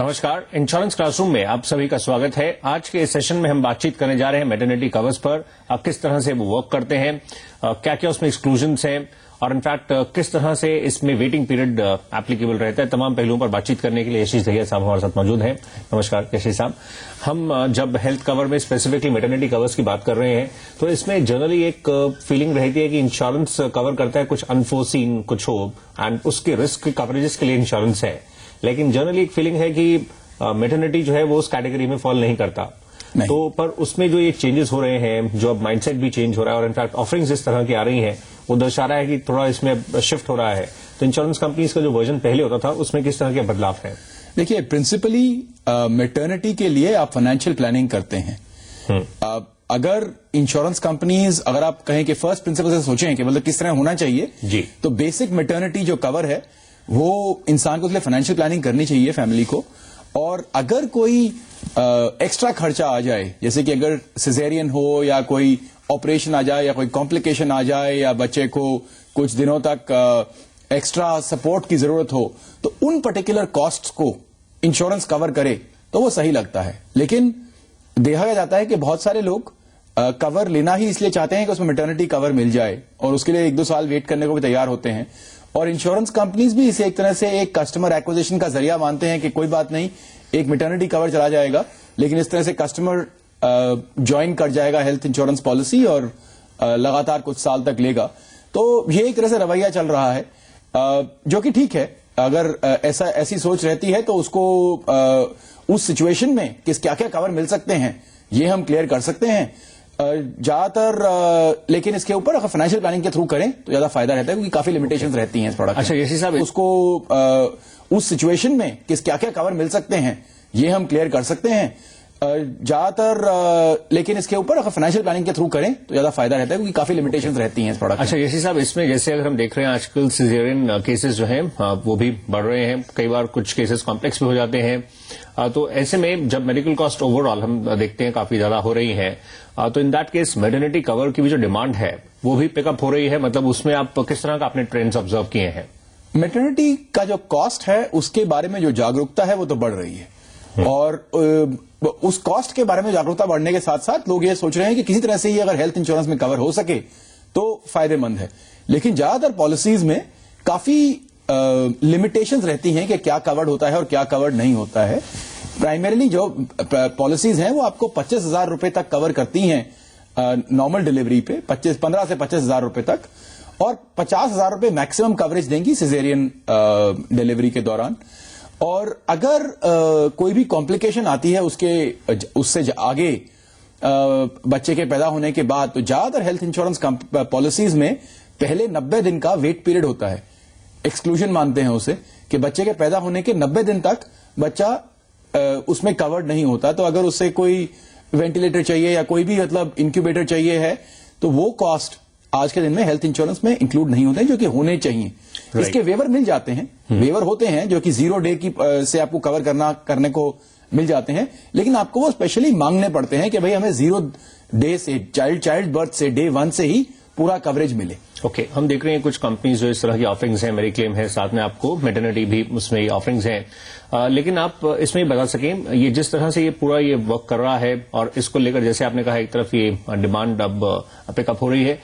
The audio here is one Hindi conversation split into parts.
नमस्कार, इंश्योरेंस क्लासरूम में आप सभी का स्वागत है। आज के इस सेशन में हम बातचीत करने जा रहे हैं मैटरनिटी कवर्स पर। आप किस तरह से वो वर्क करते हैं, क्या क्या उसमें एक्सक्लूजन्स हैं और इनफैक्ट किस तरह से इसमें वेटिंग पीरियड एप्लीकेबल रहता है। तमाम पहलुओं पर बातचीत करने के लिए यशीष दहिया साहब हमारे साथ मौजूद हैं। नमस्कार यशीष साहब। हम जब हेल्थ कवर में स्पेसिफिकली मैटरनिटी कवर्स की बात कर रहे हैं तो इसमें जनरली एक फीलिंग रहती है कि इंश्योरेंस कवर करता है कुछ अनफोर्सीन कुछ हो एंड उसके रिस्क कवरेजेस के लिए इंश्योरेंस है, लेकिन जनरली एक फीलिंग है कि मैटरनिटी जो है वो उस कैटेगरी में फॉल नहीं करता। तो पर उसमें जो ये चेंजेस हो रहे हैं, जो अब माइंडसेट भी चेंज हो रहा है और इनफैक्ट ऑफरिंग्स इस तरह की आ रही हैं, वो दर्शा रहा है कि थोड़ा इसमें शिफ्ट हो रहा है। तो इंश्योरेंस कंपनीज का जो वर्जन पहले होता था उसमें किस तरह के बदलाव है? देखिए, प्रिंसिपली मैटरनिटी के लिए आप फाइनेंशियल प्लानिंग करते हैं। अगर इंश्योरेंस कंपनीज, अगर आप कहें कि फर्स्ट प्रिंसिपल से सोचें कि मतलब किस तरह होना चाहिए जी, तो बेसिक मैटरनिटी जो कवर है वो इंसान को उसके लिए फाइनेंशियल प्लानिंग करनी चाहिए फैमिली को। और अगर कोई एक्स्ट्रा खर्चा आ जाए, जैसे कि अगर सिजेरियन हो या कोई ऑपरेशन आ जाए या कोई कॉम्प्लिकेशन आ जाए या बच्चे को कुछ दिनों तक एक्स्ट्रा सपोर्ट की जरूरत हो, तो उन पर्टिकुलर कॉस्ट्स को इंश्योरेंस कवर करे तो वो सही लगता है। लेकिन देखा जाता है कि बहुत सारे लोग कवर लेना ही इसलिए चाहते हैं कि उसमें मैटरनिटी कवर मिल जाए और उसके लिए 1-2 साल वेट करने को भी तैयार होते हैं। और इंश्योरेंस कंपनीज भी इसे एक तरह से एक कस्टमर एक्विजिशन का जरिया मानते हैं कि कोई बात नहीं, एक मैटरनिटी कवर चला जाएगा, लेकिन इस तरह से कस्टमर ज्वाइन कर जाएगा हेल्थ इंश्योरेंस पॉलिसी और लगातार कुछ साल तक लेगा। तो ये एक तरह से रवैया चल रहा है, जो कि ठीक है। अगर ऐसी सोच रहती है तो उसको उस सिचुएशन में क्या क्या कवर मिल सकते हैं ये हम क्लियर कर सकते हैं ज्यादातर। लेकिन इसके ऊपर अगर फाइनेंशियल प्लानिंग के थ्रू करें तो ज्यादा फायदा रहता है, क्योंकि काफी लिमिटेशंस रहती हैं इस प्रोडक्ट। अच्छा यशीष साहब, उसको उस सिचुएशन में क्या क्या कवर मिल सकते हैं ये हम क्लियर कर सकते हैं ज्यादातर। लेकिन इसके ऊपर अगर फाइनेंशियल प्लानिंग के थ्रू करें तो ज्यादा फायदा रहता है, क्योंकि काफी लिमिटेशंस रहती हैं इस प्रोडक्ट। अच्छा यशीष साहब, इसमें जैसे अगर हम देख रहे हैं आजकल सिजेरियन केसेस जो हैं वो भी बढ़ रहे हैं, कई बार कुछ केसेस कॉम्प्लेक्स भी हो जाते हैं। तो ऐसे में जब मेडिकल कॉस्ट ओवरऑल हम देखते हैं काफी ज्यादा हो रही है, तो in that case maternity cover की भी जो डिमांड है वो भी पिकअप हो रही है। मतलब उसमें आप किस तरह का आपने ट्रेंड्स ऑब्जर्व किए हैं? मैटरनिटी का जो कॉस्ट है उसके बारे में जो जागरूकता है वो तो बढ़ रही है, और उस कॉस्ट के बारे में जागरूकता बढ़ने के साथ साथ लोग ये सोच रहे हैं कि किसी तरह से ये अगर हेल्थ इंश्योरेंस में कवर हो सके तो फायदेमंद है। लेकिन ज्यादातर पॉलिसीज में काफी लिमिटेशंस रहती हैं कि क्या कवर्ड होता है और क्या कवर्ड नहीं होता है। प्राइमरीली जो पॉलिसीज हैं वो आपको 25,000 रुपए तक कवर करती हैं नॉर्मल डिलीवरी पे, 15 से 25,000 रुपए तक, और 50,000 रुपए मैक्सिमम कवरेज देंगी सिजेरियन डिलीवरी के दौरान। और अगर कोई भी कॉम्प्लिकेशन आती है उससे आगे बच्चे के पैदा होने के बाद, तो ज्यादातर हेल्थ इंश्योरेंस पॉलिसीज में पहले 90 दिन का वेट पीरियड होता है। एक्सक्लूजन मानते हैं उसे, कि बच्चे के पैदा होने के 90 दिन तक बच्चा उसमें कवर्ड नहीं होता। तो अगर उससे कोई वेंटिलेटर चाहिए या कोई भी मतलब इंक्यूबेटर चाहिए है तो वो कॉस्ट आज के दिन में हेल्थ इंश्योरेंस में इंक्लूड नहीं होते हैं, जो कि होने चाहिए। इसके वेवर मिल जाते हैं, वेवर होते हैं जो कि 0 डे की से आपको कवर करने को मिल जाते हैं, लेकिन आपको वो स्पेशली मांगने पड़ते हैं कि भाई हमें 0 डे से चाइल्ड बर्थ से डे 1 से ही पूरा कवरेज मिले। ओके, हम देख रहे हैं कुछ कंपनीज जो इस तरह की ऑफरिंग्स हैं, मेरी क्लेम है, साथ में आपको मैटरनिटी भी उसमें ऑफरिंग्स हैं। लेकिन आप इसमें बता सकें ये जिस तरह से ये पूरा ये वर्क कर रहा है और इसको लेकर जैसे आपने कहा एक तरफ ये डिमांड अब पिकअप हो रही है,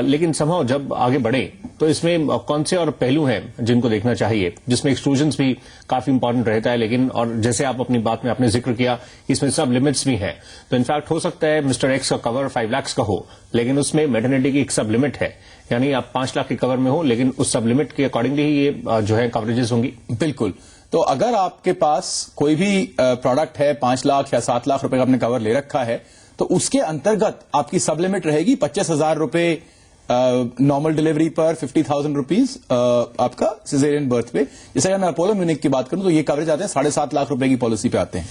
लेकिन समहाउ जब आगे बढ़े तो इसमें कौन से और पहलू हैं जिनको देखना चाहिए, जिसमें एक्सक्लूजन्स भी काफी इंपॉर्टेंट रहता है, लेकिन और जैसे आप अपनी बात में आपने जिक्र किया इसमें सब लिमिट्स भी हैं। तो इनफैक्ट हो सकता है मिस्टर एक्स का कवर 5 लाख का हो, लेकिन उसमें मैटरनिटी की एक सब लिमिट है, यानी आप 5 लाख के कवर में हो, लेकिन उस सब लिमिट के अकॉर्डिंगली ही ये जो है कवरेजेस होंगी। बिल्कुल। तो अगर आपके पास कोई भी प्रोडक्ट है 5 लाख या 7 लाख रुपए का आपने कवर ले रखा है, तो उसके अंतर्गत आपकी सब लिमिट रहेगी 25,000 रुपए नॉर्मल डिलीवरी पर, 50,000 रुपीज आपका सिजेरियन बर्थ पे। जैसे अगर मैं अपोलो म्यूनिक की बात करूं तो ये कवरेज आते हैं 7.5 लाख रुपए की पॉलिसी पे आते हैं।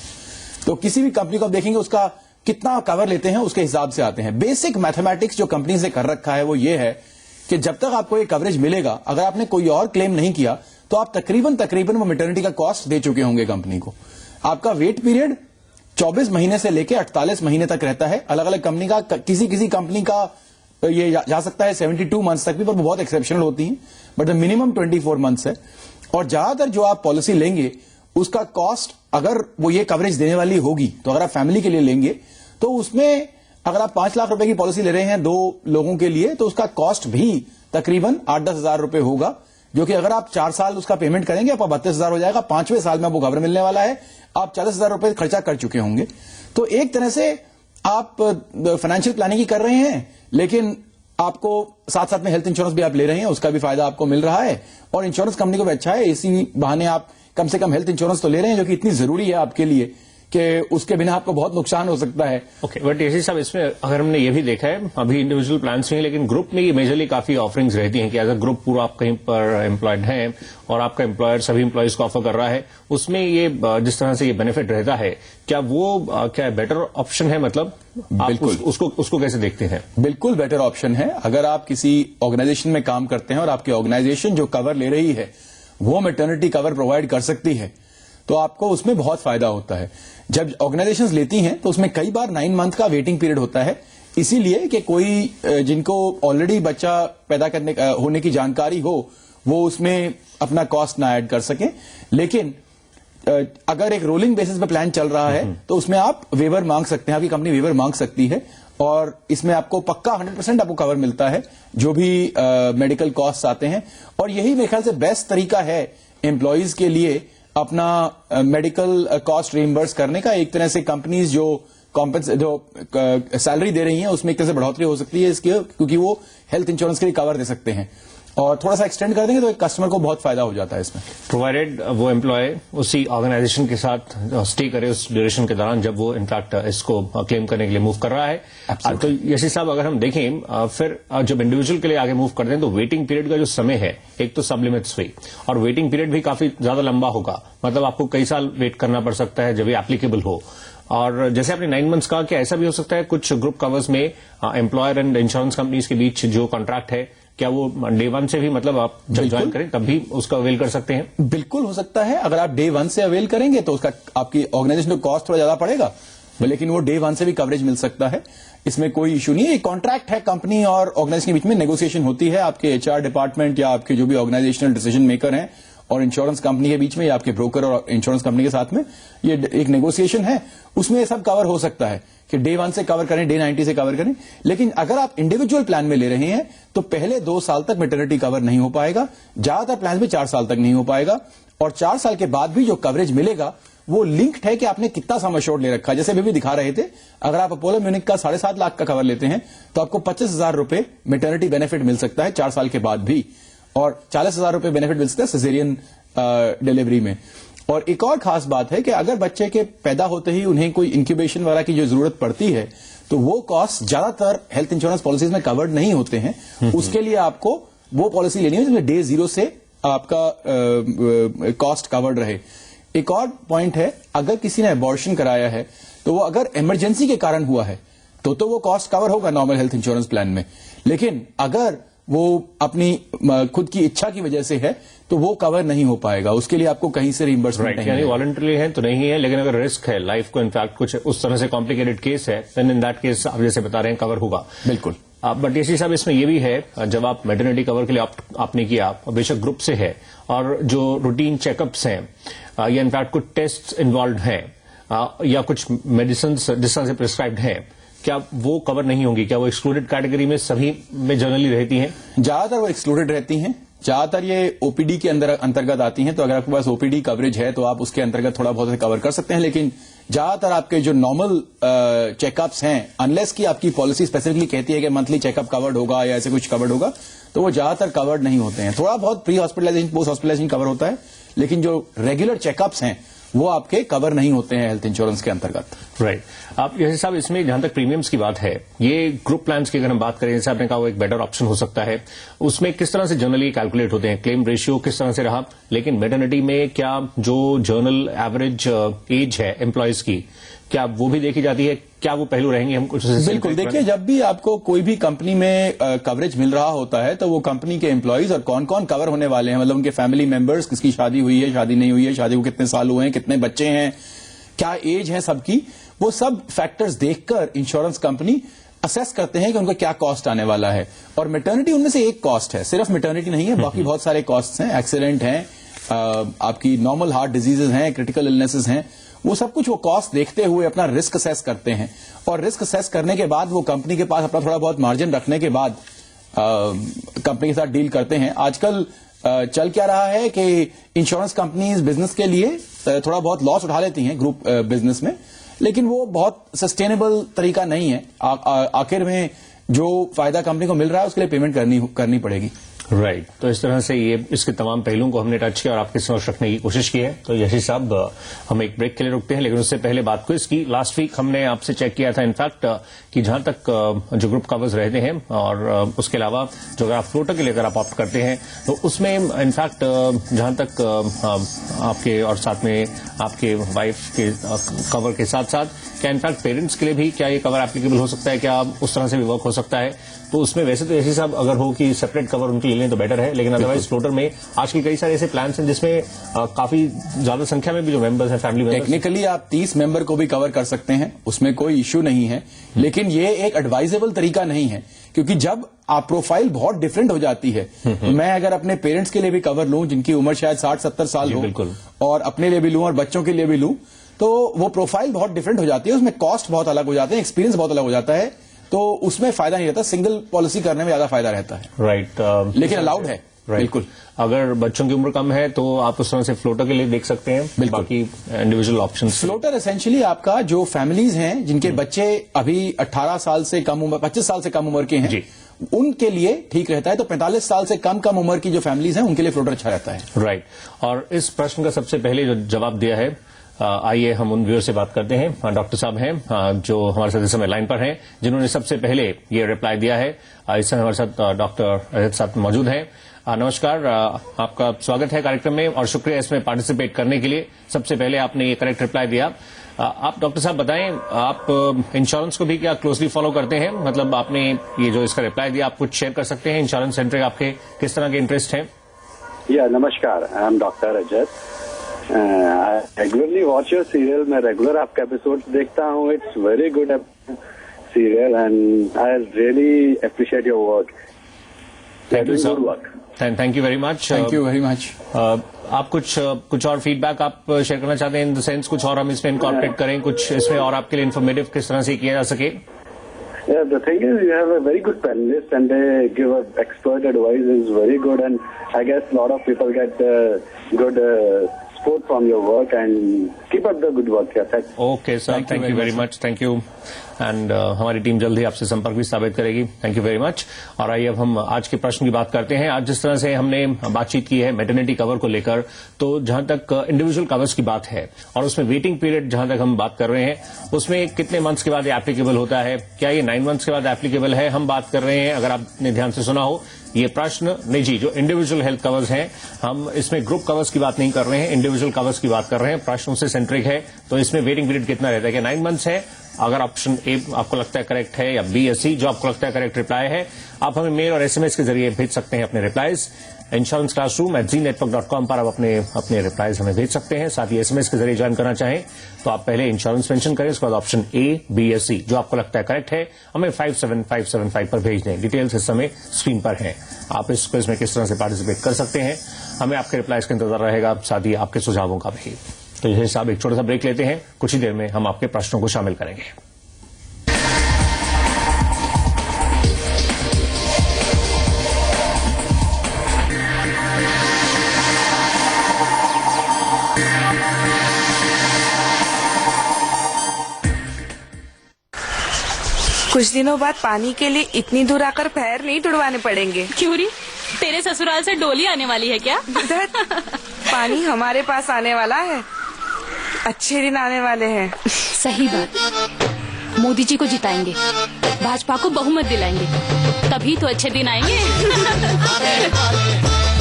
तो किसी भी कंपनी को आप देखेंगे उसका कितना कवर लेते हैं उसके हिसाब से आते हैं। बेसिक मैथमेटिक्स जो कंपनी ने कर रखा है वो ये है कि जब तक आपको ये कवरेज मिलेगा, अगर आपने कोई और क्लेम नहीं किया तो आप तकरीबन वो मैटरनिटी का कॉस्ट दे चुके होंगे कंपनी को। आपका वेट पीरियड 24 महीने से लेकर 48 महीने तक रहता है। अलग अलग कंपनी का, किसी कंपनी का ये जा सकता है 72 मंथ्स तक भी, पर बहुत एक्सेप्शनल होती हैं, बट द मिनिमम 24 मंथ्स है। और ज्यादातर जो आप पॉलिसी लेंगे उसका कॉस्ट अगर वो ये कवरेज देने वाली होगी, तो अगर आप फैमिली के लिए लेंगे तो उसमें अगर आप 5 लाख रुपए की पॉलिसी ले रहे हैं 2 लोगों के लिए, तो उसका कॉस्ट भी तकरीबन 8-10 हजार रुपए होगा, जो कि अगर आप 4 साल उसका पेमेंट करेंगे आपका 32,000 हो जाएगा। 5वें साल में आपको कवर मिलने वाला है, आप 40,000 रुपए खर्चा कर चुके होंगे। तो एक तरह से आप फाइनेंशियल प्लानिंग ही कर रहे हैं, लेकिन आपको साथ साथ में हेल्थ इंश्योरेंस भी आप ले रहे हैं, उसका भी फायदा आपको मिल रहा है। और इंश्योरेंस कंपनी को भी अच्छा है, इसी बहाने आप कम से कम हेल्थ इंश्योरेंस तो ले रहे हैं, जो कि इतनी जरूरी है आपके लिए कि उसके बिना आपको बहुत नुकसान हो सकता है। ओके, बट ऐसे साहब इसमें अगर हमने ये भी देखा है, अभी इंडिविजुअल प्लान्स में, लेकिन ग्रुप में ये मेजरली काफी ऑफरिंग्स रहती हैं कि एज अ ग्रुप पूरा आप कहीं पर एम्प्लॉयड हैं और आपका एम्प्लॉयर सभी एम्प्लॉयज को ऑफर कर रहा है, उसमें ये जिस तरह से ये बेनिफिट रहता है, क्या वो क्या बेटर ऑप्शन है? मतलब आप उसको कैसे देखते हैं? बिल्कुल बेटर ऑप्शन है। अगर आप किसी ऑर्गेनाइजेशन में काम करते हैं और आपकी ऑर्गेनाइजेशन जो कवर ले रही है वो मैटरनिटी कवर प्रोवाइड कर सकती है, तो आपको उसमें बहुत फायदा होता है। जब ऑर्गेनाइजेशंस लेती हैं तो उसमें कई बार 9 मंथ का वेटिंग पीरियड होता है, इसीलिए कि कोई जिनको ऑलरेडी बच्चा पैदा करने होने की जानकारी हो वो उसमें अपना कॉस्ट ना ऐड कर सके। लेकिन अगर एक रोलिंग बेसिस पे प्लान चल रहा है तो उसमें आप वेवर मांग सकते हैं, आपकी कंपनी वेवर मांग सकती है और इसमें आपको पक्का 100% आपको कवर मिलता है जो भी मेडिकल कॉस्ट आते हैं। और यही मेरे ख्याल से बेस्ट तरीका है एम्प्लॉयज के लिए अपना मेडिकल कॉस्ट रिइंबर्स करने का। एक तरह से कंपनीज जो सैलरी दे रही हैं उसमें एक तरह से बढ़ोतरी हो सकती है इसके, क्योंकि वो हेल्थ इंश्योरेंस के लिए कवर दे सकते हैं और थोड़ा सा एक्सटेंड कर देंगे तो एक कस्टमर को बहुत फायदा हो जाता है इसमें, प्रोवाइडेड वो एम्प्लॉय उसी ऑर्गेनाइजेशन के साथ स्टे करे उस ड्यूरेशन के दौरान जब वो इनफैक्ट इसको क्लेम करने के लिए मूव कर रहा है। तो यशी साहब, अगर हम देखें फिर जब इंडिविजुअल के लिए आगे मूव करते हैं तो वेटिंग पीरियड का जो समय है, एक तो सब लिमिट्स हुई और वेटिंग पीरियड भी काफी ज्यादा लंबा होगा, मतलब आपको कई साल वेट करना पड़ सकता है जब ये एप्लीकेबल हो। और जैसे आपने 9 मंथ्स कहा कि ऐसा भी हो सकता है कुछ ग्रुप कवर्स में एम्प्लॉयर एंड इंश्योरेंस कंपनीज के बीच जो कॉन्ट्रैक्ट है, क्या वो डे 1 से भी, मतलब आप जब ज्वाइन करें तब भी उसका अवेल कर सकते हैं? बिल्कुल हो सकता है। अगर आप डे 1 से अवेल करेंगे तो उसका आपकी ऑर्गेनाइजेशन को कॉस्ट थोड़ा ज्यादा पड़ेगा, लेकिन वो डे 1 से भी कवरेज मिल सकता है, इसमें कोई इशू नहीं है। एक कॉन्ट्रैक्ट है, कंपनी और ऑर्गेनाइजेशन के बीच में नेगोशिएशन होती है, आपके एचआर डिपार्टमेंट या आपके जो भी ऑर्गेनाइजेशनल डिसीजन मेकर हैं और इंश्योरेंस कंपनी के बीच में या आपके ब्रोकर और इंश्योरेंस कंपनी के साथ में ये एक नेगोशिएशन है, उसमें ये सब कवर हो सकता है कि डे 1 से कवर करें, डे 90 से कवर करें। लेकिन अगर आप इंडिविजुअल प्लान में ले रहे हैं तो पहले 2 साल तक मैटरनिटी कवर नहीं हो पाएगा, ज्यादातर प्लान में 4 साल तक नहीं हो पाएगा और 4 साल के बाद भी जो कवरेज मिलेगा वो लिंक्ड है कि आपने कितना सम एश्योर्ड ले रखा है। जैसे अभी भी दिखा रहे थे, अगर आप अपोलो म्यूनिक का 7.5 लाख का कवर लेते हैं तो आपको 25,000 रुपए मैटरनिटी बेनिफिट मिल सकता है 4 साल के बाद भी, और 40,000 रुपए बेनिफिट मिल सकता है सिजेरियन डिलीवरी में। और एक और खास बात है कि अगर बच्चे के पैदा होते ही उन्हें कोई इंक्यूबेशन वगैरह की जो जरूरत पड़ती है तो वो कॉस्ट ज्यादातर हेल्थ इंश्योरेंस पॉलिसीज में कवर्ड नहीं होते हैं, उसके लिए आपको वो पॉलिसी लेनी है जिसमें डे 0 से आपका कॉस्ट कवर्ड रहे। एक और पॉइंट है, अगर किसी ने अबॉर्शन कराया है तो वो अगर इमरजेंसी के कारण हुआ है तो वो कॉस्ट कवर होगा नॉर्मल हेल्थ इंश्योरेंस प्लान में, लेकिन अगर वो अपनी खुद की इच्छा की वजह से है तो वो कवर नहीं हो पाएगा, उसके लिए आपको कहीं से रिइंबर्समेंट नहीं है। वॉलंटरी है तो नहीं है, लेकिन अगर रिस्क है लाइफ को, इनफैक्ट कुछ उस तरह से कॉम्प्लिकेटेड केस है, देन इन दैट केस आप जैसे बता रहे हैं कवर होगा। बिल्कुल। बट यशी साहब, इसमें ये भी है, जब आप मैटरनिटी कवर के लिए आपने किया, बेशक ग्रुप से है और जो रूटीन चेकअप्स हैं या इनफैक्ट कुछ टेस्ट इन्वॉल्व हैं या कुछ मेडिसिन जिस तरह से प्रिस्क्राइब्ड है, क्या वो कवर नहीं होंगी? क्या वो एक्सक्लूडेड कैटेगरी में सभी में जनरली रहती हैं? ज्यादातर वो एक्सक्लूडेड रहती हैं, ज्यादातर ये ओपीडी के अंतर्गत आती हैं, तो अगर आपके पास ओपीडी कवरेज है तो आप उसके अंतर्गत थोड़ा बहुत कवर कर सकते हैं, लेकिन ज्यादातर आपके जो नॉर्मल चेकअप्स हैं, अनलेस की आपकी पॉलिसी स्पेसिफिकली कहती है कि मंथली चेकअप कवर्ड होगा या ऐसे कुछ कवर्ड होगा, तो वो ज्यादातर कवर्ड नहीं होते हैं। थोड़ा बहुत pre hospitalisation, post hospitalisation cover होता है, लेकिन जो रेगुलर चेकअप्स हैं वो आपके कवर नहीं होते हैं हेल्थ इंश्योरेंस के अंतर्गत। राइट। आप जैसे साहब, इसमें जहां तक प्रीमियम्स की बात है, ये ग्रुप प्लान्स की अगर हम बात करें, जैसे आपने कहा वो एक बेटर ऑप्शन हो सकता है, उसमें किस तरह से जनरली कैलकुलेट होते हैं, क्लेम रेशियो किस तरह से रहा, लेकिन मैटरनिटी में क्या जो जर्नल एवरेज एज है एम्प्लॉयज की, क्या वो भी देखी जाती है? क्या वो पहलू रहेंगे? हम कुछ बिल्कुल। देखिए, जब भी आपको कोई भी कंपनी में कवरेज मिल रहा होता है तो वो कंपनी के एम्प्लॉयज और कौन कौन कवर होने वाले हैं, मतलब उनके फैमिली मेंबर्स, किसकी शादी हुई है, शादी नहीं हुई है, शादी को कितने साल हुए हैं, कितने बच्चे हैं, क्या एज है सबकी, वो सब फैक्टर्स देखकर इंश्योरेंस कंपनी असेस करते हैं कि उनको क्या कॉस्ट आने वाला है। और मैटरनिटी उनमें से एक कॉस्ट है, सिर्फ मैटरनिटी नहीं है, बाकी बहुत सारे कॉस्ट हैं, एक्सीडेंट हैं, आपकी नॉर्मल हार्ट डिजीजेज हैं, क्रिटिकल इलनेसेस हैं, वो सब कुछ वो कॉस्ट देखते हुए अपना रिस्क असेस करते हैं और रिस्क असेस करने के बाद वो कंपनी के पास अपना थोड़ा बहुत मार्जिन रखने के बाद कंपनी के साथ डील करते हैं। आजकल चल क्या रहा है कि इंश्योरेंस कंपनीज बिजनेस के लिए थोड़ा बहुत लॉस उठा लेती हैं ग्रुप बिजनेस में, लेकिन वो बहुत सस्टेनेबल तरीका नहीं है। आखिर में जो फायदा कंपनी को मिल रहा है उसके लिए पेमेंट करनी पड़ेगी। राइट तो इस तरह से ये इसके तमाम पहलुओं को हमने टच किया और आपके समक्ष रखने की कोशिश की है। तो यही साहब हम एक ब्रेक के लिए रुकते हैं, लेकिन उससे पहले बात को इसकी लास्ट वीक हमने आपसे चेक किया था इनफैक्ट कि जहां तक जो ग्रुप कवर्स रहते हैं और उसके अलावा जो अगर आप फ्लोटर के लिए अगर आप ऑप्ट करते हैं तो उसमें इनफैक्ट जहां तक आपके और साथ में आपके वाइफ के कवर के साथ साथ क्या इनफैक्ट पेरेंट्स के लिए भी क्या ये कवर एप्लीकेबल हो सकता है, क्या उस तरह से भी वर्क हो सकता है? तो उसमें वैसे तो ऐसे साहब अगर हो कि सेपरेट कवर उनके लिए लें तो बेटर है, लेकिन अदरवाइज फ्लोटर में आजकल कई सारे ऐसे प्लान्स हैं जिसमें काफी ज्यादा संख्या में भी जो मेंबर्स हैं फैमिली मेंबर्स, टेक्निकली आप 30 मेंबर को भी कवर कर सकते हैं, उसमें कोई इश्यू नहीं है, लेकिन ये एक एडवाइजेबल तरीका नहीं है क्योंकि जब आप प्रोफाइल बहुत डिफरेंट हो जाती है, मैं अगर अपने पेरेंट्स के लिए भी कवर लूं जिनकी उम्र शायद 60-70 साल हो और अपने लिए भी लूं और बच्चों के लिए भी लूं, तो वो प्रोफाइल बहुत डिफरेंट हो जाती है, उसमें कॉस्ट बहुत अलग हो जाते हैं, एक्सपीरियंस बहुत अलग हो जाता है, तो उसमें फायदा नहीं रहता। सिंगल पॉलिसी करने में ज्यादा फायदा रहता है। राइट लेकिन अलाउड है बिल्कुल। अगर बच्चों की उम्र कम है तो आप उस तरह से फ्लोटर के लिए देख सकते हैं, बाकी इंडिविजुअल ऑप्शन। फ्लोटर एसेंशियली आपका जो फैमिलीज हैं जिनके बच्चे अभी 18 साल से कम उम्र, 25 साल से कम उम्र के हैं, उनके लिए ठीक रहता है। तो 45 साल से कम उम्र की जो फैमिलीज हैं उनके लिए फ्लोटर अच्छा रहता है। राइट और इस प्रश्न का सबसे पहले जो जवाब दिया है, आइए हम उन व्यूअर से बात करते हैं। डॉक्टर साहब हैं जो हमारे साथ इस समय लाइन पर हैं, जिन्होंने सबसे पहले ये रिप्लाई दिया है। इस समय हमारे साथ डॉक्टर रजत साहब मौजूद हैं। नमस्कार, आपका स्वागत है कार्यक्रम में और शुक्रिया इसमें पार्टिसिपेट करने के लिए। सबसे पहले आपने ये करेक्ट रिप्लाई दिया। आप डॉक्टर साहब बताएं, आप इंश्योरेंस को भी क्या क्लोजली फॉलो करते हैं? मतलब आपने ये जो इसका रिप्लाई दिया, आप कुछ शेयर कर सकते हैं? इंश्योरेंस सेंट्रिक आपके किस तरह के इंटरेस्ट हैं? नमस्कार, I am doctor Rajat. I regularly watch your serial, मैं रेगुलर आपका एपिसोड देखता हूँ। It's very good serial and I really appreciate your work. Thank you sir, thank you very much. Thank you very much. आप कुछ और फीडबैक आप शेयर करना चाहते हैं इन द सेंस, कुछ और हम इसमें इनकॉर्पोरेट करें, कुछ इसमें और आपके लिए इन्फॉर्मेटिव किस तरह से किया जा सके? Yeah, the thing is, you have a very good panelist and they give expert advice is very good, and I guess a lot of people get good support from your work and keep up the good work. Yeah, Okay, sir. Thank you very much. Thank you. And हमारी टीम जल्द ही आपसे संपर्क भी स्थापित करेगी। Thank you very much. और आइए अब हम आज के प्रश्न की बात करते हैं। आज जिस तरह से हमने बातचीत की है मैटरनिटी कवर को लेकर, तो जहां तक इंडिविजुअल कवर्स की बात है और उसमें वेटिंग पीरियड जहां तक हम बात कर रहे हैं, उसमें कितने मंथ्स के बाद एप्लीकेबल होता है? क्या ये 9 मंथ्स के बाद एप्लीकेबल है? हम बात कर रहे हैं, अगर आपने ध्यान से सुना हो, ये प्रश्न निजी जो इंडिविजुअल हेल्थ कवर्स हैं, हम इसमें ग्रुप कवर्स की बात नहीं कर रहे हैं, इंडिविजुअल कवर्स की बात कर रहे हैं। प्रश्न उससे सेंट्रिक है। तो इसमें वेटिंग पीरियड कितना रहता है? क्या 9 मंथ्स है? अगर ऑप्शन ए आपको लगता है करेक्ट है, या बी या सी जो आपको लगता है करेक्ट रिप्लाई है, आप हमें मेल और एसएमएस के जरिए भेज सकते हैं अपने रिप्लाईज। इंश्योरेंस क्लासरूम @ZeeNetwork.com पर आप अपने रिप्लाईज हमें भेज सकते हैं। साथ ही एसएमएस के जरिए ज्वाइन करना चाहें तो आप पहले इंश्योरेंस मेंशन करें, उसके बाद ऑप्शन ए, बी या सी जो आपको लगता है करेक्ट है हमें 57575 पर भेज दें। डिटेल्स इस समय स्क्रीन पर हैं। आप इस क्विज में किस तरह से पार्टिसिपेट कर सकते हैं, हमें आपके रिप्लाईज का इंतजार रहेगा, साथ ही आपके सुझावों का भी। तो यही साहब एक छोटा सा ब्रेक लेते हैं, कुछ ही देर में हम आपके प्रश्नों को शामिल करेंगे। कुछ दिनों बाद पानी के लिए इतनी दूर आकर पैर नहीं तुड़वाने पड़ेंगे। क्यों री? तेरे ससुराल से डोली आने वाली है क्या? पानी हमारे पास आने वाला है, अच्छे दिन आने वाले हैं। सही बात। मोदी जी को जिताएंगे, भाजपा को बहुमत दिलाएंगे, तभी तो अच्छे दिन आएंगे।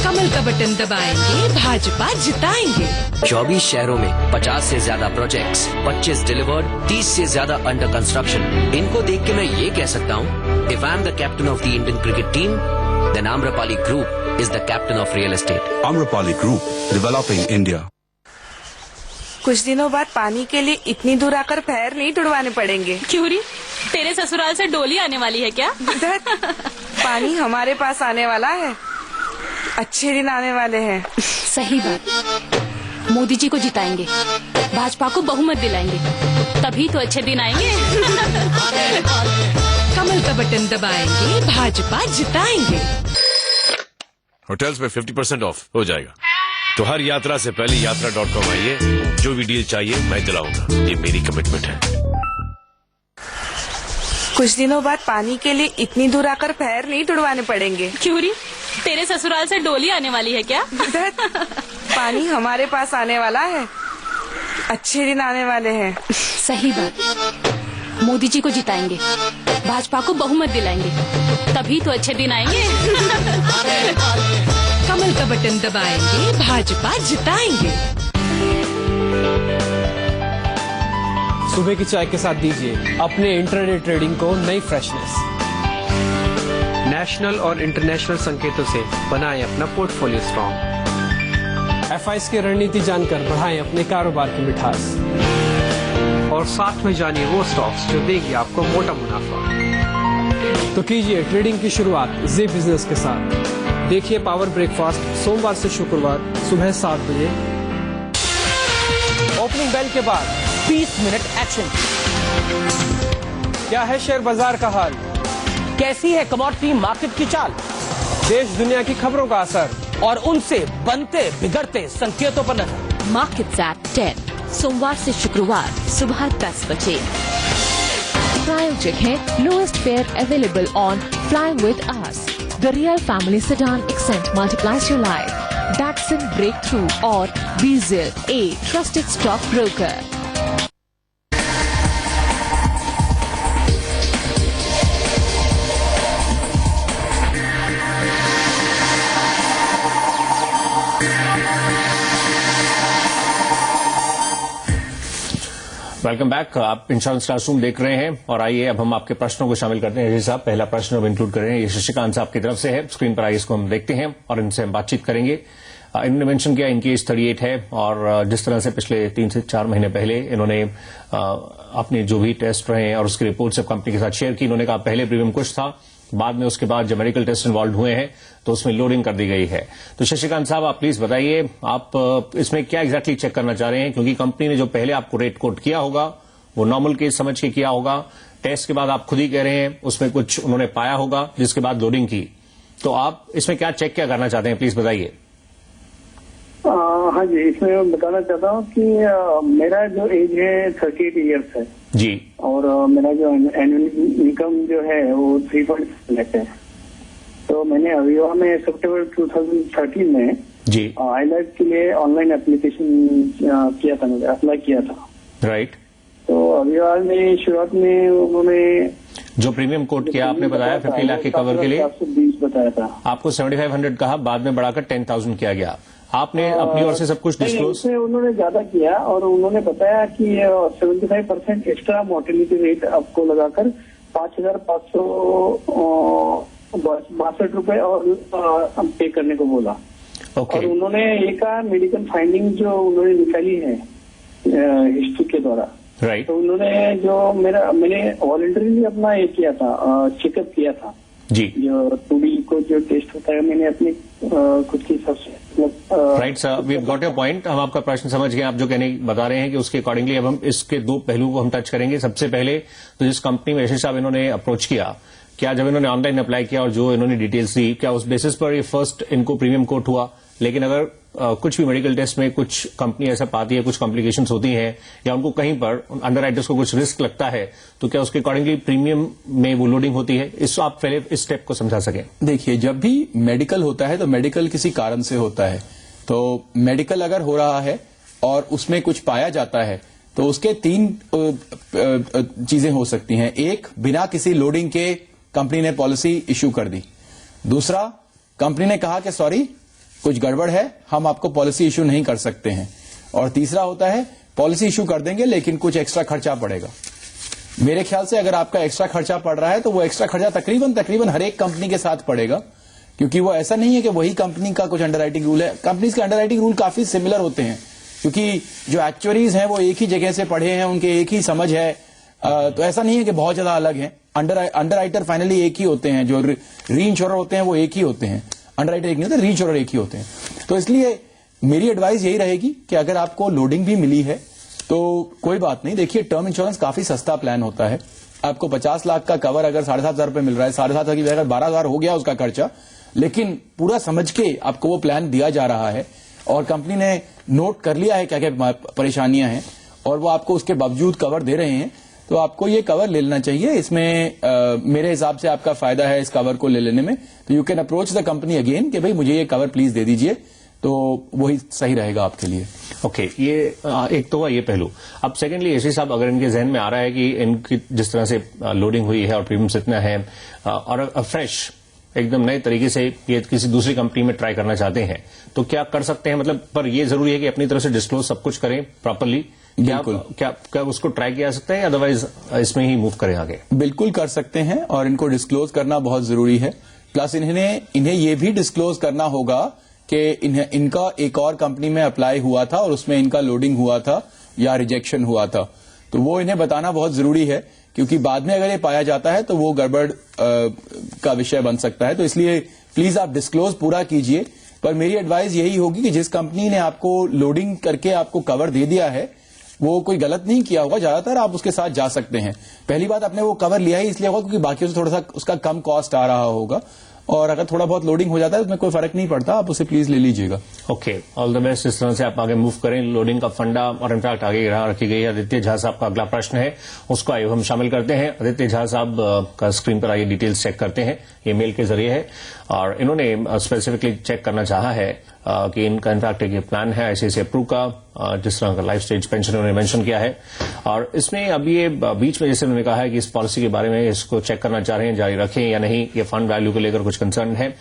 कमल का बटन दबाएंगे, भाजपा जिताएंगे। 24 शहरों में 50 से ज्यादा प्रोजेक्ट्स, 25 डिलीवर्ड, 30 से ज्यादा अंडर कंस्ट्रक्शन। इनको देख के मैं ये कह सकता हूँ, if I am the captain of the Indian cricket team, then Amrapali group is the captain of real estate. Amrapali group, developing India. कुछ दिनों बाद पानी के लिए इतनी दूर आकर पैर नहीं तुड़वाने पड़ेंगे। क्यों री? तेरे ससुराल से डोली आने वाली है क्या? पानी हमारे पास आने वाला है, अच्छे दिन आने वाले हैं। सही बात। मोदी जी को जिताएंगे, भाजपा को बहुमत दिलाएंगे, तभी तो अच्छे दिन आएंगे। कमल का बटन दबाएंगे, भाजपा जिताएंगे। होटल्स में 50% ऑफ हो जाएगा, तो हर यात्रा से पहले यात्रा.com आइए, जो भी डील चाहिए मैं दिलाऊंगा, ये मेरी कमिटमेंट है। कुछ दिनों बाद पानी के लिए इतनी दूर आकर पैर नहीं तुड़वाने पड़ेंगे। क्यों री? तेरे ससुराल से डोली आने वाली है क्या? पानी हमारे पास आने वाला है, अच्छे दिन आने वाले हैं। सही बात। मोदी जी को जिताएंगे, भाजपा को बहुमत दिलाएंगे, तभी तो अच्छे दिन आएंगे। कमल का बटन दबाएंगे, भाजपा जिताएंगे। सुबह की चाय के साथ दीजिए अपने इंटरनेट ट्रेडिंग को नई फ्रेशनेस। नेशनल और इंटरनेशनल संकेतों से बनाएं अपना पोर्टफोलियो स्ट्रॉन्ग। एफआईएस की रणनीति जानकर बढ़ाएं अपने कारोबार की मिठास, और साथ में जानिए वो स्टॉक्स जो देंगे आपको मोटा मुनाफा। तो कीजिए ट्रेडिंग की शुरुआत जी बिजनेस के साथ। देखिए पावर ब्रेकफास्ट सोमवार से शुक्रवार सुबह 7 बजे। ओपनिंग बेल के बाद 20 मिनट एक्शन। क्या है शेयर बाजार का हाल, कैसी है कमोडिटी मार्केट की चाल, देश दुनिया की खबरों का असर और उनसे बनते बिगड़ते संकेतों पर नजर। मार्केट्स एट 10 सोमवार से शुक्रवार सुबह 10 बजे। प्रायोजक है lowest fair available on fly with us, the real family sedan accent multiplies your life, Datsun Breakthrough और Beazell, a trusted stock broker. Welcome back. आप इंश्योरेंस क्लासरूम देख रहे हैं और आइए अब हम आपके प्रश्नों को शामिल करते हैं। साहब, पहला प्रश्न अब इंक्लूड कर रहे हैं, ये शशिकांत साहब की तरफ से है। स्क्रीन पर आइए, इसको हम देखते हैं और इनसे हम बातचीत करेंगे। इन्होंने मेंशन किया इनकी एज 38 है और जिस तरह से पिछले 3 से 4 महीने पहले इन्होंने अपने जो भी टेस्ट रहे और उसकी रिपोर्ट सब कंपनी के साथ शेयर की। इन्होंने कहा पहले प्रीमियम कुछ था, बाद में उसके बाद जब मेडिकल टेस्ट इन्वॉल्व हुए हैं तो उसमें लोडिंग कर दी गई है। तो शशिकांत साहब, आप प्लीज बताइए, आप इसमें क्या एग्जैक्टली चेक करना चाह रहे हैं, क्योंकि कंपनी ने जो पहले आपको रेट कोट किया होगा वो नॉर्मल केस समझ के किया होगा, टेस्ट के बाद आप खुद ही कह रहे हैं उसमें कुछ उन्होंने पाया होगा जिसके बाद लोडिंग की, तो आप इसमें क्या चेक क्या करना चाहते हैं, प्लीज बताइए। हाँ जी, इसमें मैं बताना चाहता हूँ कि मेरा जो एज है 38 ईयर्स है जी, और मेरा जो एनुअल इनकम जो है वो 3.7 लाख है। तो मैंने अविवा में सितंबर 2013 में जी आईलाइफ के लिए ऑनलाइन एप्लीकेशन किया था, मैंने अप्लाई किया था। राइट। तो अविवा में शुरुआत में उन्होंने जो प्रीमियम कोट किया आपने बताया 50 लाख के कवर के लिए 720 बताया था, आपको 7500 कहा, बाद में बढ़ाकर 10,000 किया गया। आपने अपनी ओर से सब कुछ डिस्क्लोज? उन्होंने ज्यादा किया और उन्होंने बताया कि 75% एक्स्ट्रा मोर्टेलिटी रेट आपको लगाकर 5,562 रुपए और पे करने को बोला। ओके। और उन्होंने ये कहा मेडिकल फाइंडिंग जो उन्होंने निकाली है हिस्ट्री के द्वारा, राइट। तो उन्होंने जो मैंने वॉलंटरीली अपना ये किया था, चेकअप किया था जी, जो 2D को जो टेस्ट होता है, मैंने अपनी खुद की सबसे right sir, we got your point. हम आपका प्रश्न समझ गए, आप जो कहने बता रहे हैं कि उसके अकॉर्डिंगली अब हम इसके 2 पहलू को हम टच करेंगे। सबसे पहले तो जिस कंपनी में यशस साहब इन्होंने अप्रोच किया, क्या जब इन्होंने ऑनलाइन अप्लाई किया और जो इन्होंने डिटेल्स दी, क्या उस बेसिस पर ये फर्स्ट इनको प्रीमियम कोट हुआ? लेकिन अगर कुछ भी मेडिकल टेस्ट में कुछ कंपनी ऐसा पाती है, कुछ कॉम्प्लिकेशंस होती हैं या उनको कहीं पर अंडरराइटर्स को कुछ रिस्क लगता है, तो क्या उसके अकॉर्डिंगली प्रीमियम में वो लोडिंग होती है? इस आप पहले इस स्टेप को समझा सकें। देखिए, जब भी मेडिकल होता है तो मेडिकल किसी कारण से होता है। तो मेडिकल अगर हो रहा है और उसमें कुछ पाया जाता है तो उसके 3 चीजें हो सकती हैं। एक, बिना किसी लोडिंग के कंपनी ने पॉलिसी इश्यू कर दी। दूसरा, कंपनी ने कहा कि सॉरी कुछ गड़बड़ है, हम आपको पॉलिसी इश्यू नहीं कर सकते हैं। और तीसरा होता है पॉलिसी इश्यू कर देंगे लेकिन कुछ एक्स्ट्रा खर्चा पड़ेगा। मेरे ख्याल से अगर आपका एक्स्ट्रा खर्चा पड़ रहा है तो वो एक्स्ट्रा खर्चा तकरीबन हर एक कंपनी के साथ पड़ेगा, क्योंकि वो ऐसा नहीं है कि वही कंपनी का कुछ अंडरराइटिंग रूल है। कंपनीज के अंडरराइटिंग रूल काफी सिमिलर होते हैं, क्योंकि जो एक्चुअरीज हैं वो एक ही जगह से पढ़े हैं, उनके एक ही समझ है। तो ऐसा नहीं है कि बहुत ज्यादा अलग है। अंडरराइटर फाइनली एक ही होते हैं, जो री इंश्योरर होते हैं वो एक ही होते हैं। अंडरराइटर एक नहीं होते, रीइंश्योरर एक ही होते हैं। तो इसलिए मेरी एडवाइस यही रहेगी कि अगर आपको लोडिंग भी मिली है तो कोई बात नहीं। देखिए, टर्म इंश्योरेंस काफी सस्ता प्लान होता है। आपको 50 लाख का कवर अगर 7,500 रुपए मिल रहा है, 7,500 की जगह 12,000 हो गया उसका खर्चा, लेकिन पूरा समझ के आपको वो प्लान दिया जा रहा है और कंपनी ने नोट कर लिया है क्या क्या परेशानियां हैं और वो आपको उसके बावजूद कवर दे रहे हैं, तो आपको ये कवर ले लेना चाहिए। इसमें मेरे हिसाब से आपका फायदा है इस कवर को ले लेने में। तो you can approach the company again कि भाई मुझे ये कवर प्लीज दे दीजिए, तो वही सही रहेगा आपके लिए। ओके, ये एक तो हुआ ये पहलू। अब सेकेंडली एसी साहब, अगर इनके जहन में आ रहा है कि इनकी जिस तरह से लोडिंग हुई है और प्रीमियम्स इतना है और फ्रेश एकदम नए तरीके से ये किसी दूसरी कंपनी में ट्राई करना चाहते हैं, तो क्या कर सकते हैं? मतलब पर ये जरूरी है कि अपनी तरफ से डिस्क्लोज सब कुछ करें प्रॉपरली। क्या उसको ट्राई किया जा सकता है, अदरवाइज इसमें ही मूव करें आगे? बिल्कुल कर सकते हैं और इनको डिस्क्लोज करना बहुत जरूरी है। प्लस इन्हें ये भी डिस्क्लोज करना होगा कि इनका एक और कंपनी में अप्लाई हुआ था और उसमें इनका लोडिंग हुआ था या रिजेक्शन हुआ था, तो वो इन्हें बताना बहुत जरूरी है, क्योंकि बाद में अगर ये पाया जाता है तो वो गड़बड़ का विषय बन सकता है। तो इसलिए प्लीज आप डिस्क्लोज पूरा कीजिए। पर मेरी एडवाइस यही होगी कि जिस कंपनी ने आपको लोडिंग करके आपको कवर दे दिया है वो कोई गलत नहीं किया होगा, ज्यादातर आप उसके साथ जा सकते हैं। पहली बात, आपने वो कवर लिया ही इसलिए होगा क्योंकि बाकी से थोड़ा सा उसका कम कॉस्ट आ रहा होगा, और अगर थोड़ा बहुत लोडिंग हो जाता है उसमें कोई फर्क नहीं पड़ता, आप उसे प्लीज ले लीजिएगा। Okay, all the best. इस तरह से आप आगे मूव करें। लोडिंग का फंडा और इनफैक्ट आगे रखी गई है। आदित्य झा साहब का अगला प्रश्न है, उसको आइए हम शामिल करते हैं। आदित्य झा साहब का स्क्रीन पर आइए डिटेल्स चेक करते हैं। ये मेल के जरिए है और इन्होंने स्पेसिफिकली चेक करना चाहा है कि इनका इनफैक्ट एक प्लान है आईसीआईसीआई प्रू का, जिस तरह का लाइफ स्टेज पेंशन उन्होंने मेंशन किया है, और इसमें अब ये बीच में जैसे उन्होंने कहा है कि इस पॉलिसी के बारे में इसको चेक करना चाह रहे हैं, जारी रखें या नहीं, ये फंड वैल्यू को लेकर कुछ कंसर्न है।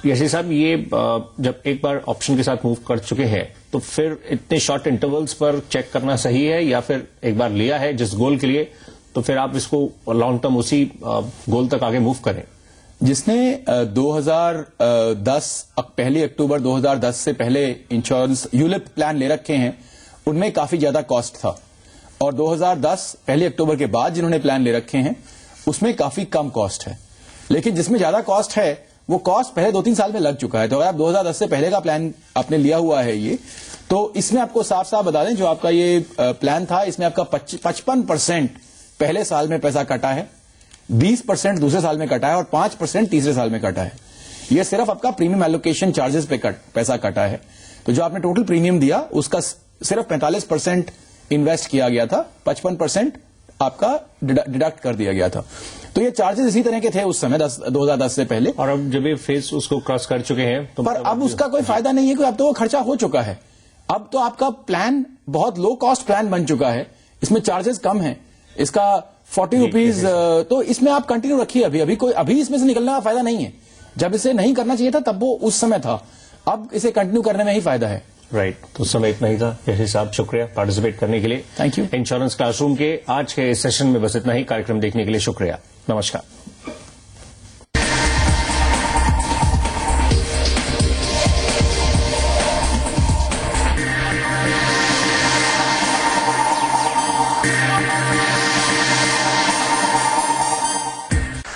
यशी साहब, ये जब एक बार ऑप्शन के साथ मूव कर चुके हैं तो फिर इतने शॉर्ट इंटरवल्स पर चेक करना सही है, या फिर एक बार लिया है जिस गोल के लिए तो फिर आप इसको लॉन्ग टर्म उसी गोल तक आगे मूव करें? जिसने 2010 पहली अक्टूबर 2010 से पहले इंश्योरेंस यूलिप प्लान ले रखे हैं उनमें काफी ज्यादा कॉस्ट था, और 2010 पहली अक्टूबर के बाद जिन्होंने प्लान ले रखे हैं उसमें काफी कम कॉस्ट है। लेकिन जिसमें ज्यादा कॉस्ट है वो कॉस्ट पहले 2-3 साल में लग चुका है। तो अगर आप 2010 से पहले का प्लान आपने लिया हुआ है ये, तो इसमें आपको साफ साफ बता दें, जो आपका ये प्लान था इसमें आपका 55% पहले साल में पैसा कटा है, 20% दूसरे साल में कटा है और 5% तीसरे साल में कटा है। यह सिर्फ आपका प्रीमियम एलोकेशन चार्जेस पे पैसा कटा है। तो जो आपने टोटल प्रीमियम दिया उसका सिर्फ 45% इन्वेस्ट किया गया था, 55% आपका डिडक्ट कर दिया गया था। तो ये चार्जेस इसी तरह के थे उस समय 2010 से पहले। और अब जब ये फेज उसको क्रॉस कर चुके हैं तो पर अब उसका कोई फायदा नहीं है, क्योंकि अब तो वो खर्चा हो चुका है। अब तो आपका प्लान बहुत लो कॉस्ट प्लान बन चुका है, इसमें चार्जेस कम है, इसका 40 रुपीज, तो इसमें आप कंटिन्यू रखिए। अभी इसमें से निकलने का फायदा नहीं है। जब इसे नहीं करना चाहिए था तब वो उस समय था, अब इसे कंटिन्यू करने में ही फायदा है। राइट, तो उस समय इतना ही था। यशी साहब, शुक्रिया पार्टिसिपेट करने के लिए। Thank you. इंश्योरेंस क्लासरूम के आज के इस सेशन में बस इतना ही। कार्यक्रम देखने के लिए शुक्रिया। नमस्कार।